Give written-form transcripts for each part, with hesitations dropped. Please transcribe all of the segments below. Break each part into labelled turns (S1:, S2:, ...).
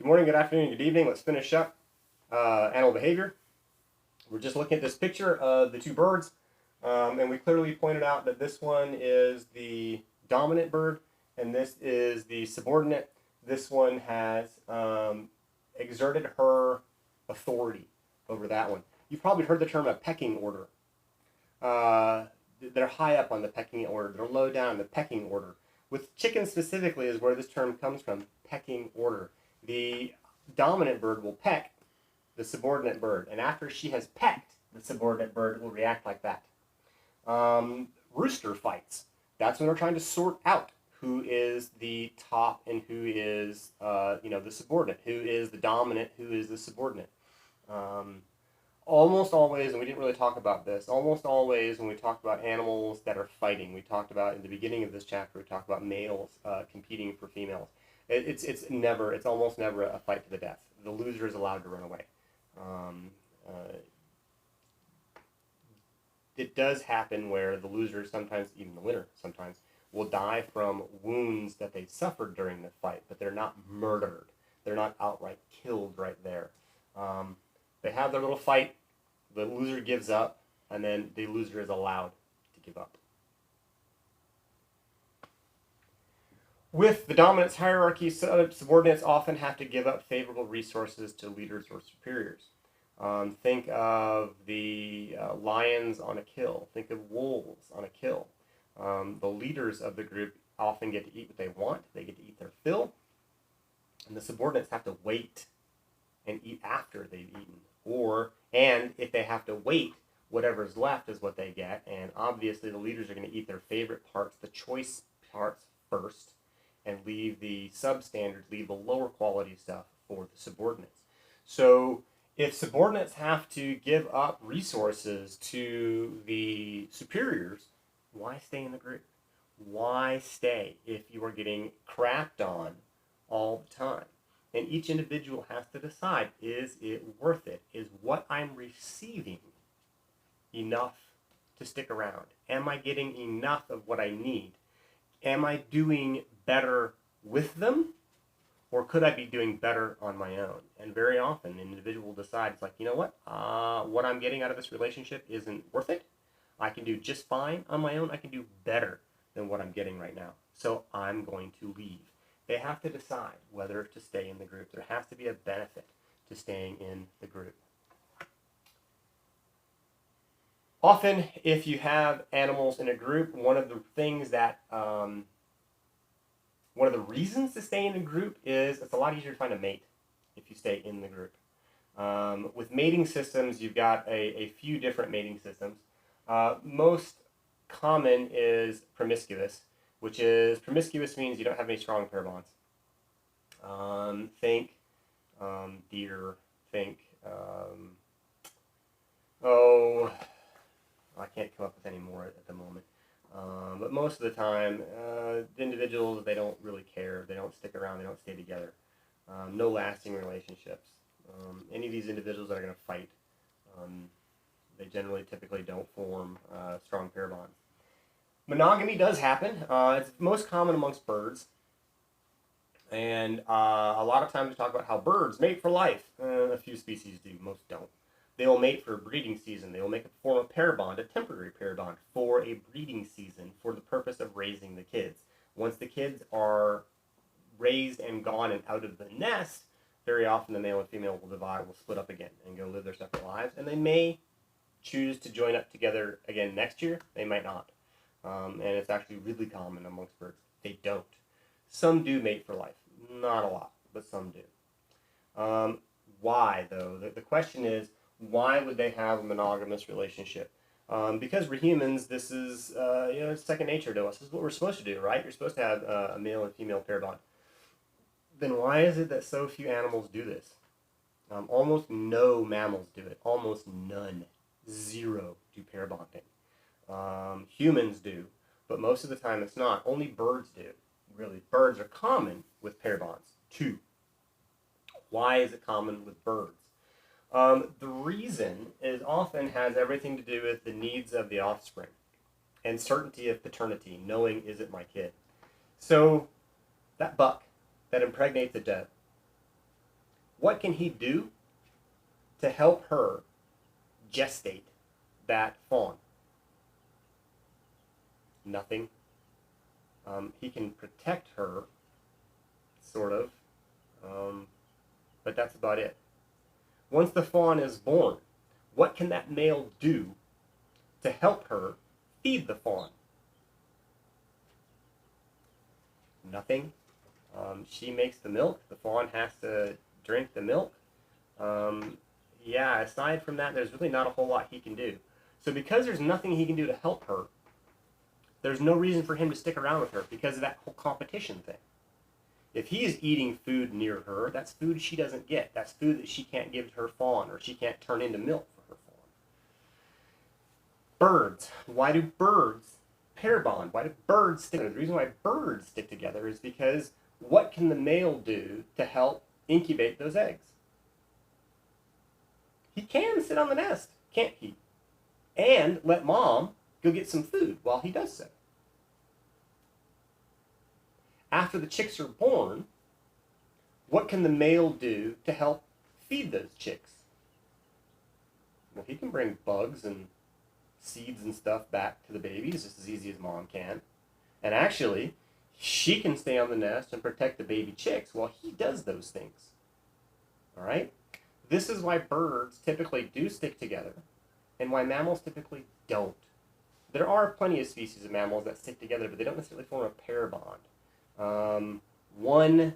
S1: Good morning, good afternoon, good evening. Let's finish up animal behavior. We're just looking at this picture of the two birds, and we clearly pointed out that this one is the dominant bird, and this is the subordinate. This one has exerted her authority over that one. You've probably heard the term a pecking order. They're high up on the pecking order. They're low down in the pecking order. With chickens specifically is where this term comes from, pecking order. The dominant bird will peck the subordinate bird, and after she has pecked, the subordinate bird will react like that. Rooster fights. That's when they're trying to sort out who is the top and who is, the subordinate, who is the dominant, who is the subordinate. Almost always, and we didn't really talk about this, almost always when we talk about animals that are fighting, we talked about in the beginning of this chapter, we talked about males competing for females. It's almost never a fight to the death. The loser is allowed to run away. It does happen where the loser, sometimes even the winner, sometimes will die from wounds that they suffered during the fight, but they're not murdered. They're not outright killed right there. They have their little fight, the loser gives up, and then the loser is allowed to give up. With the dominance hierarchy, subordinates often have to give up favorable resources to leaders or superiors. Think of the lions on a kill. Think of wolves on a kill. The leaders of the group often get to eat what they want. They get to eat their fill. And the subordinates have to wait and eat after they've eaten. And if they have to wait, whatever's left is what they get. And obviously the leaders are going to eat their favorite parts, the choice parts first, and leave the substandard, leave the lower quality stuff for the subordinates. So if subordinates have to give up resources to the superiors, why stay in the group? Why stay if you are getting crapped on all the time? And each individual has to decide, is it worth it? Is what I'm receiving enough to stick around? Am I getting enough of what I need? Am I doing better with them? Or could I be doing better on my own? And very often, an individual decides, like, you know what? What I'm getting out of this relationship isn't worth it. I can do just fine on my own. I can do better than what I'm getting right now. So I'm going to leave. They have to decide whether to stay in the group. There has to be a benefit to staying in the group. Often, if you have animals in a group, one of the reasons to stay in a group is it's a lot easier to find a mate if you stay in the group. With mating systems, you've got a few different mating systems. Most common is promiscuous, which is promiscuous means you don't have any strong pair bonds. Think deer, think, I can't come up with any more at the moment. But most of the time, individuals, they don't really care. They don't stick around. They don't stay together. No lasting relationships. Any of these individuals that are going to fight, they typically don't form strong pair bonds. Monogamy does happen. It's most common amongst birds. And a lot of times we talk about how birds mate for life. A few species do. Most don't. They will mate for a breeding season. They will form a pair bond, a temporary pair bond, for a breeding season for the purpose of raising the kids. Once the kids are raised and gone and out of the nest, very often the male and female will split up again and go live their separate lives. And they may choose to join up together again next year. They might not. And it's actually really common amongst birds. They don't. Some do mate for life. Not a lot, but some do. Why, though? The question is, why would they have a monogamous relationship? Because we're humans, this is it's second nature to us. This is what we're supposed to do, right? You're supposed to have a male and female pair bond. Then why is it that so few animals do this? Almost no mammals do it. Almost none. Zero do pair bonding. Humans do, but most of the time it's not. Only birds do. Really, birds are common with pair bonds. 2. Why is it common with birds? The reason often has everything to do with the needs of the offspring and certainty of paternity, knowing, is it my kid? So that buck that impregnates a doe, What can he do to help her gestate that fawn? Nothing. He can protect her, sort of, but that's about it. Once the fawn is born, what can that male do to help her feed the fawn? Nothing. She makes the milk. The fawn has to drink the milk. Yeah, aside from that, there's really not a whole lot he can do. So because there's nothing he can do to help her, there's no reason for him to stick around with her because of that whole competition thing. If he is eating food near her, that's food she doesn't get. That's food that she can't give to her fawn, or she can't turn into milk for her fawn. Birds. Why do birds pair bond? Why do birds stick together? The reason why birds stick together is because what can the male do to help incubate those eggs? He can sit on the nest, can't he? And let mom go get some food while he does so. After the chicks are born, what can the male do to help feed those chicks? Well, he can bring bugs and seeds and stuff back to the babies just as easy as mom can. And actually, she can stay on the nest and protect the baby chicks while he does those things. All right? This is why birds typically do stick together and why mammals typically don't. There are plenty of species of mammals that stick together, but they don't necessarily form a pair bond. One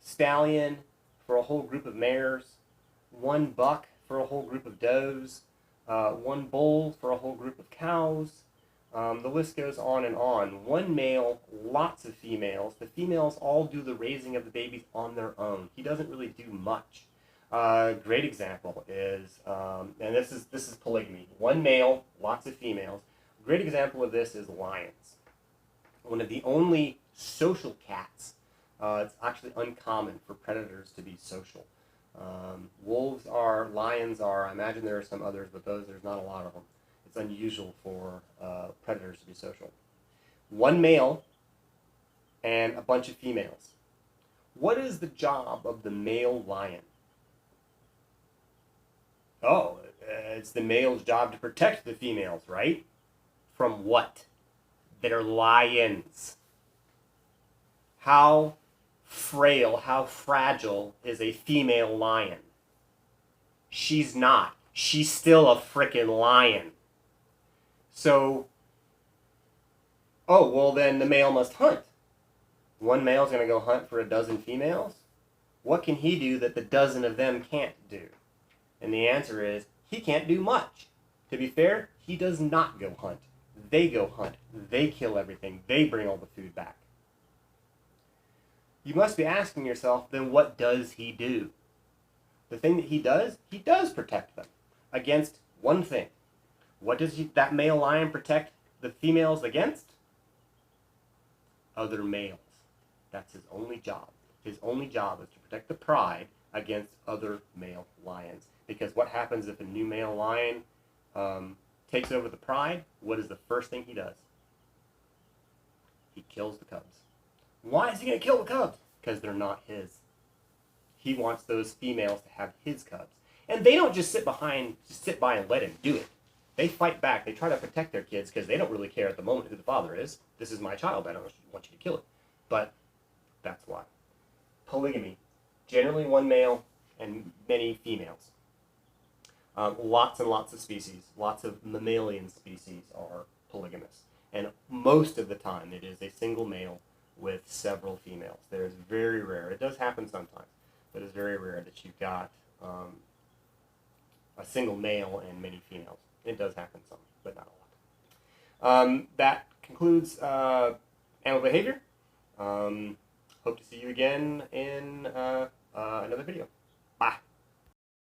S1: stallion for a whole group of mares, one buck for a whole group of does, one bull for a whole group of cows. The list goes on and on. One male, lots of females. The females all do the raising of the babies on their own. He doesn't really do much. Great example is, and this is polygamy. One male, lots of females. Great example of this is lions. One of the only social cats. It's actually uncommon for predators to be social. Wolves are, lions are, I imagine there are some others, but there's not a lot of them. It's unusual for predators to be social. One male and a bunch of females. What is the job of the male lion? Oh, it's the male's job to protect the females, right? From what? They're lions. How frail, how fragile is a female lion? She's not. She's still a frickin' lion. So, oh, well then the male must hunt. One male's going to go hunt for a dozen females? What can he do that the dozen of them can't do? And the answer is, he can't do much. To be fair, he does not go hunt. They go hunt. They kill everything. They bring all the food back. You must be asking yourself, then what does he do? The thing that he does protect them against one thing. What does that male lion protect the females against? Other males. That's his only job. His only job is to protect the pride against other male lions. Because what happens if a new male lion takes over the pride? What is the first thing he does? He kills the cubs. Why is he going to kill the cubs? Because they're not his. He wants those females to have his cubs. And they don't just sit by and let him do it. They fight back. They try to protect their kids because they don't really care at the moment who the father is. This is my child. I don't want you to kill it. But that's why. Polygamy. Generally one male and many females. Lots and lots of species, lots of mammalian species are polygamous. And most of the time it is a single male with several females. There's very rare, it does happen sometimes, but it's very rare that you've got a single male and many females. It does happen some, but not a lot. That concludes animal behavior. Hope to see you again in another video. Bye.